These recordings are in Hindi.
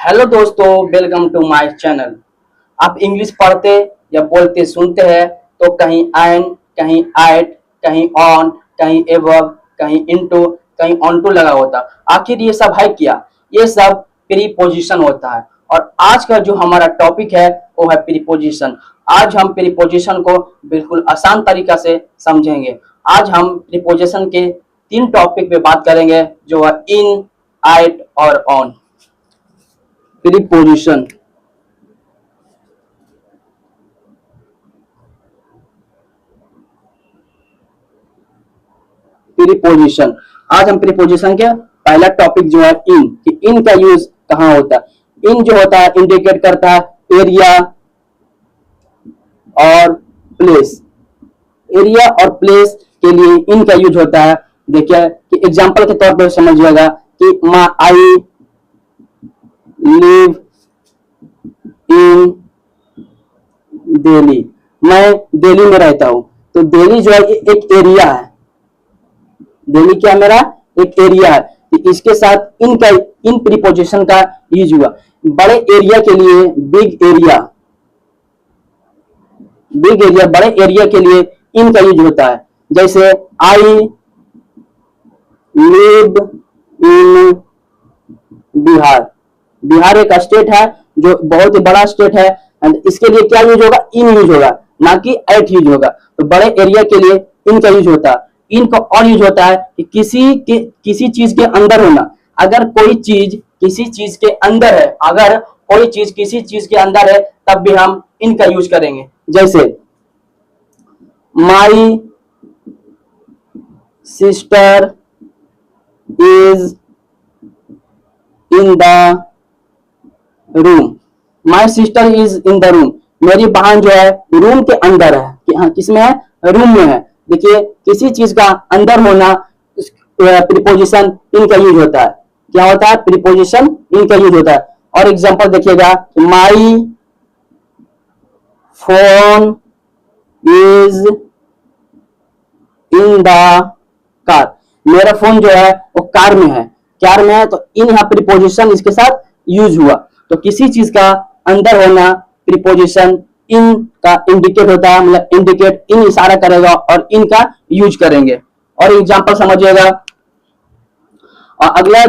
हेलो दोस्तों, वेलकम टू माय चैनल। आप इंग्लिश पढ़ते या बोलते सुनते हैं तो कहीं एन, कहीं एट, कहीं ऑन, कहीं एबव, कहीं इनटू, कहीं ऑनटू लगा होता। आखिर ये सब है क्या? ये सब प्रीपोजिशन होता है। और आज का जो हमारा टॉपिक है वो है प्रीपोजिशन। आज हम प्रीपोजिशन को बिल्कुल आसान तरीका से समझेंगे। आज हम प्रीपोजिशन के 3 टॉपिक पे बात करेंगे, जो है इन, एट और ऑन। प्रीपोजिशन। प्रीपोजिशन आज हम प्रीपोजिशन के पहला टॉपिक जो है इन, कि इन का यूज कहाँ होता है। इन जो होता है इंडिकेट करता है एरिया और प्लेस। एरिया और प्लेस के लिए इन का यूज होता है। देखिए कि एग्जांपल के तौर पर समझिएगा कि आई लिव इन दिल्ली। मैं दिल्ली में रहता हूं। तो दिल्ली जो है एक एरिया है। दिल्ली क्या मेरा एक एरिया है। तो इसके साथ इन प्रीपोजिशन का यूज हुआ। बड़े एरिया के लिए बिग एरिया, बड़े एरिया के लिए इन का यूज होता है। जैसे आई लिव इन बिहार। बिहार एक स्टेट है जो बहुत ही बड़ा स्टेट है, एंड इसके लिए क्या यूज होगा? इन यूज होगा, ना कि एट यूज होगा। तो बड़े एरिया के लिए इन का यूज होता है। इन का और यूज होता है कि किसी चीज के अंदर होना। अगर कोई चीज किसी चीज के अंदर है, अगर कोई चीज किसी चीज के अंदर है, तब भी हम इन का यूज करेंगे। जैसे my sister is in the room. My sister is in the room. मेरी बहन जो है रूम के अंदर है। कि हाँ, किसमें है? रूम में है। देखिए किसी चीज का अंदर होना प्रीपोजिशन इन का यूज होता है। क्या होता है? प्रीपोजिशन इन का यूज होता है। और एग्जांपल देखिएगा, my phone is in the car. मेरा फोन जो है वो कार में है। कार में है तो इन यहाँ प्रीपोजिशन इसके साथ यूज हुआ। तो किसी चीज का अंदर होना प्रीपोजिशन इन का इंडिकेट होता है। मतलब इंडिकेट इन इशारा करेगा और इन का यूज करेंगे। और एग्जांपल समझिएगा। और अगला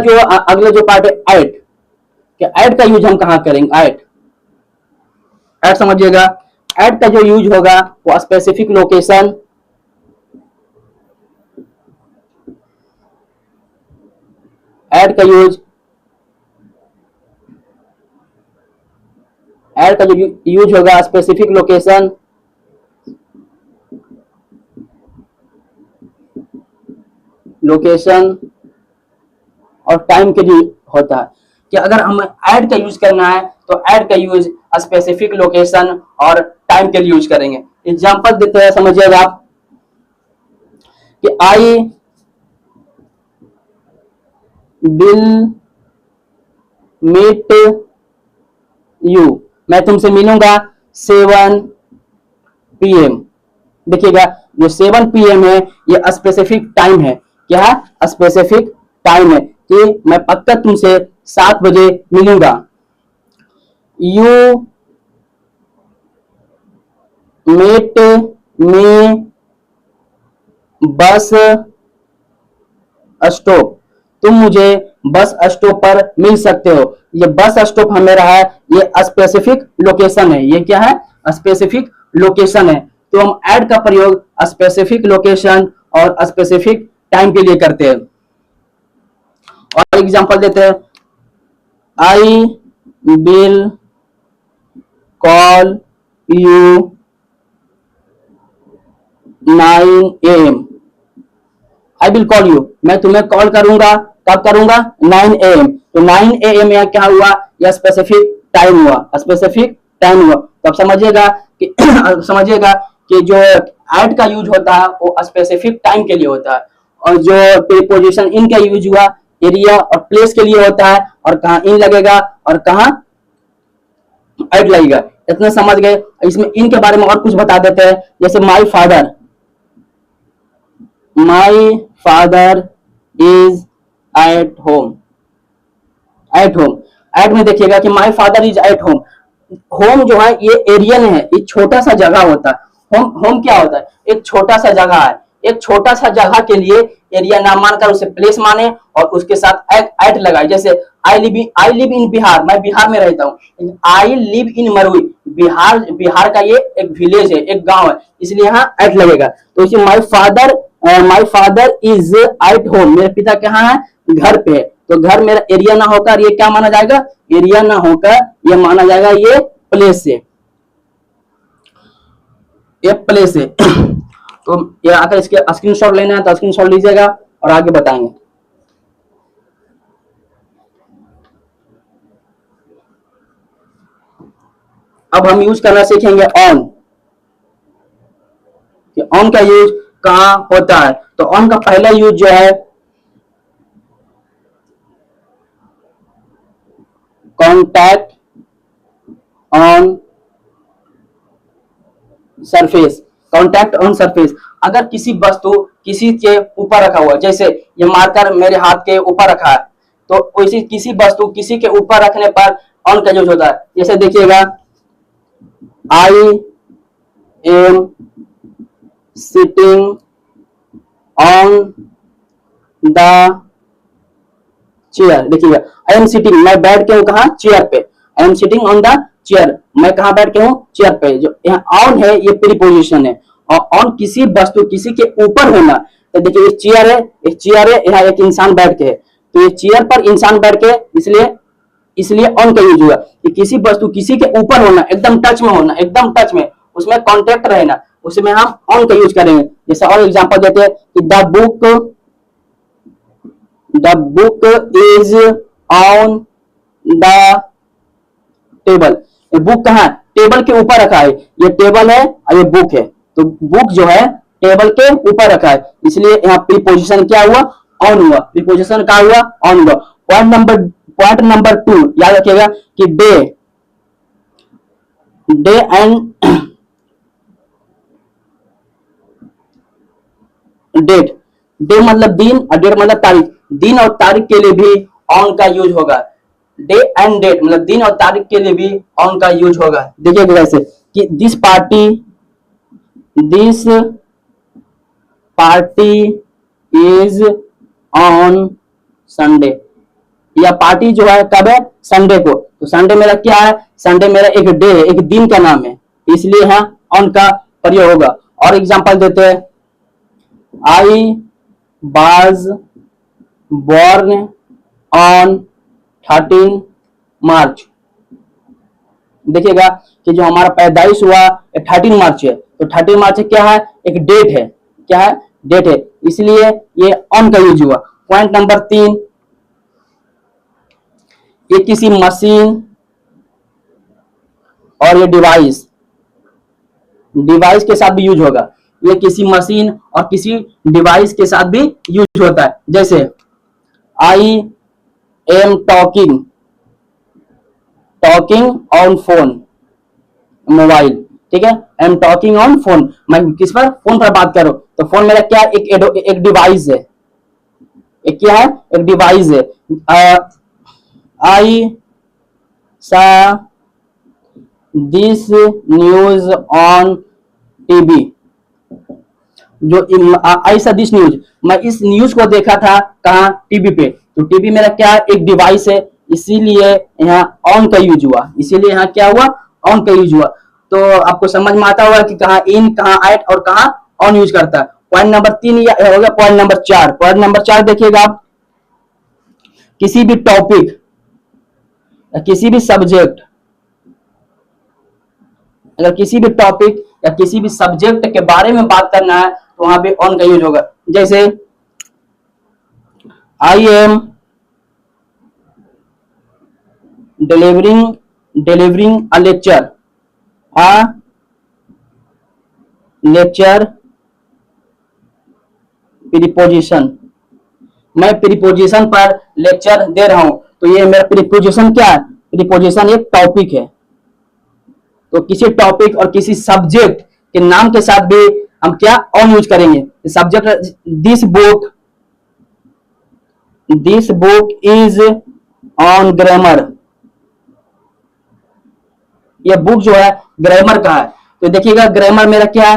जो पार्ट है एट। कि एट का यूज हम कहां करेंगे? एट समझिएगा। एट का जो यूज होगा वो स्पेसिफिक लोकेशन, एट का जो यूज होगा स्पेसिफिक लोकेशन, और टाइम के लिए होता है। कि अगर हम ऐड का यूज करना है तो ऐड का यूज स्पेसिफिक लोकेशन और टाइम के लिए यूज करेंगे। एग्जांपल देते हैं, समझिएगा आप कि आई विल मीट यू। मैं तुमसे मिलूंगा 7 PM। देखिएगा जो 7 PM है ये स्पेसिफिक टाइम है। क्या है? स्पेसिफिक टाइम है कि मैं पक्का तुमसे 7 बजे मिलूंगा। You meet me bus stop. तुम मुझे बस स्टॉप पर मिल सकते हो। ये बस स्टॉप हमें रहा है, ये स्पेसिफिक लोकेशन है। ये क्या है? स्पेसिफिक लोकेशन है। तो हम ऐड का प्रयोग स्पेसिफिक लोकेशन और स्पेसिफिक टाइम के लिए करते हैं। और एग्जांपल देते हैं, I will call you 9 AM। I will call you, मैं तुम्हें कॉल करूंगा। कब करूंगा? 9 AM। तो 9 AM यह क्या हुआ? यह स्पेसिफिक टाइम हुआ। स्पेसिफिक टाइम हुआ। तो अब समझिएगा कि जो एट का यूज होता है वो स्पेसिफिक टाइम के लिए होता है, और जो प्रीपोजिशन इन का यूज हुआ एरिया और प्लेस के लिए होता है। और कहाँ इन लगेगा और कहाँ एट लगेगा। इतना समझ गए। इसमें इन के बारे में और कुछ बता देते हैं। जैसे my father is at home. At में देखिएगा कि my father is at home. Home जो है ये एरियन है, ये छोटा सा जगह होता है। होम होम क्या होता है? एक छोटा सा जगह है। एक छोटा सा जगह के लिए एरिया नाम मानकर उसे प्लेस माने और उसके साथ एट लगाए। जैसे आई लिव इन बिहार, मैं बिहार में रहता हूँ। I live in Marui, Bihar Bihar का ये एक विलेज है, एक गांव है, इसलिए यहाँ एट लगेगा। तो इसे my father is at home, मेरे पिता कहाँ है? घर पे है। तो घर मेरा एरिया ना होकर ये क्या माना जाएगा? एरिया ना होकर ये माना जाएगा ये प्लेस से, ये प्लेस है। तो ये अगर इसके स्क्रीनशॉट लेना है तो स्क्रीनशॉट लीजिएगा और आगे बताएंगे। अब हम यूज करना सीखेंगे ऑन। ऑन का यूज कहां होता है? तो ऑन का पहला यूज जो है contact on surface, contact on surface. अगर किसी वस्तु किसी के ऊपर रखा हुआ, जैसे ये मार्कर मेरे हाथ के ऊपर रखा है, तो वैसे किसी वस्तु किसी के ऊपर रखने पर ऑन का यूज होता है। जैसे देखिएगा, I am sitting on the chair. देखिएगा, आई एम सिटिंग, मैं बैठ के हूं कहा? चेयर पे। I am sitting on the chair, मैं कहा बैठ के हूं? चेयर पे। जो यहाँ ऑन है ये प्रीपोजिशन है, और ऑन किसी वस्तु किसी के ऊपर होना। तो देखिए ये चेयर है, एक चेयर है, यहाँ एक इंसान बैठ के है, तो ये चेयर पर इंसान बैठ के, इसलिए ऑन का यूज हुआ। कि किसी वस्तु किसी के ऊपर होना, एकदम टच में होना, एकदम टच में, उसमें कॉन्टेक्ट रहना, उसमें हम ऑन का यूज करेंगे। जैसे और एग्जांपल देते हैं कि the book is on the table. ये बुक कहाँ? टेबल के ऊपर रखा है। ये टेबल है और ये बुक है, तो बुक जो है टेबल के ऊपर रखा है, इसलिए यहाँ प्रीपोजिशन क्या हुआ? ऑन हुआ। प्रीपोजिशन क्या हुआ? ऑन हुआ। पॉइंट नंबर 2 याद रखिएगा कि डे एंड डेट। डे मतलब दिन और डेट मतलब तारीख। दिन और तारीख के लिए भी ऑन का यूज होगा। डे एंड डेट मतलब दिन और तारीख के लिए भी ऑन का यूज होगा। देखिए कैसे कि this party is on Sunday. या पार्टी जो है कब है? संडे को। तो संडे मेरा क्या है? संडे मेरा एक डे है, एक दिन का नाम है, इसलिए यहाँ ऑन का प्रयोग होगा। और एग्जांपल देते हैं, आई वाज born on 13 मार्च। देखिएगा कि जो हमारा पैदाइश हुआ 13 मार्च है, तो 13 मार्च क्या है? एक डेट है। क्या है? डेट है, इसलिए ये ऑन का यूज हुआ। पॉइंट नंबर 3, ये किसी मशीन और ये डिवाइस के साथ भी यूज होगा। ये किसी मशीन और किसी डिवाइस के साथ भी यूज होता है। जैसे I am talking on phone, mobile, ठीक है? I am talking on phone, मैं किस पर? फोन पर बात करूं। तो फोन मेरा क्या? एक डिवाइस है। एक क्या है? एक डिवाइस है। आई सा दिस न्यूज ऑन टीवी। जो आई सा दिस न्यूज, मैं इस न्यूज को देखा था कहाँ? टीवी पे। तो टीवी मेरा क्या है? एक डिवाइस है, इसीलिए यहाँ ऑन का यूज हुआ। इसीलिए यहाँ क्या हुआ? ऑन का यूज हुआ। तो आपको समझ में आता होगा कि कहाँ इन, कहाँ एट और कहाँ ऑन यूज करता है। पॉइंट नंबर 3 हो गया। पॉइंट नंबर 4, देखिएगा आप, किसी भी टॉपिक या किसी भी सब्जेक्ट, अगर किसी भी टॉपिक या किसी भी सब्जेक्ट के बारे में बात करना है तो वहां पे ऑन का यूज होगा। जैसे I am delivering a lecture preposition, मैं प्रीपोजिशन पर लेक्चर दे रहा हूं, तो ये मेरा प्रीपोजिशन क्या है? प्रीपोजिशन एक टॉपिक है। तो किसी टॉपिक और किसी सब्जेक्ट के नाम के साथ भी हम क्या ऑन यूज करेंगे? Subject, this book is on grammar, ये बुक जो है ग्रामर का है। तो देखिएगा ग्रामर मेरा क्या है,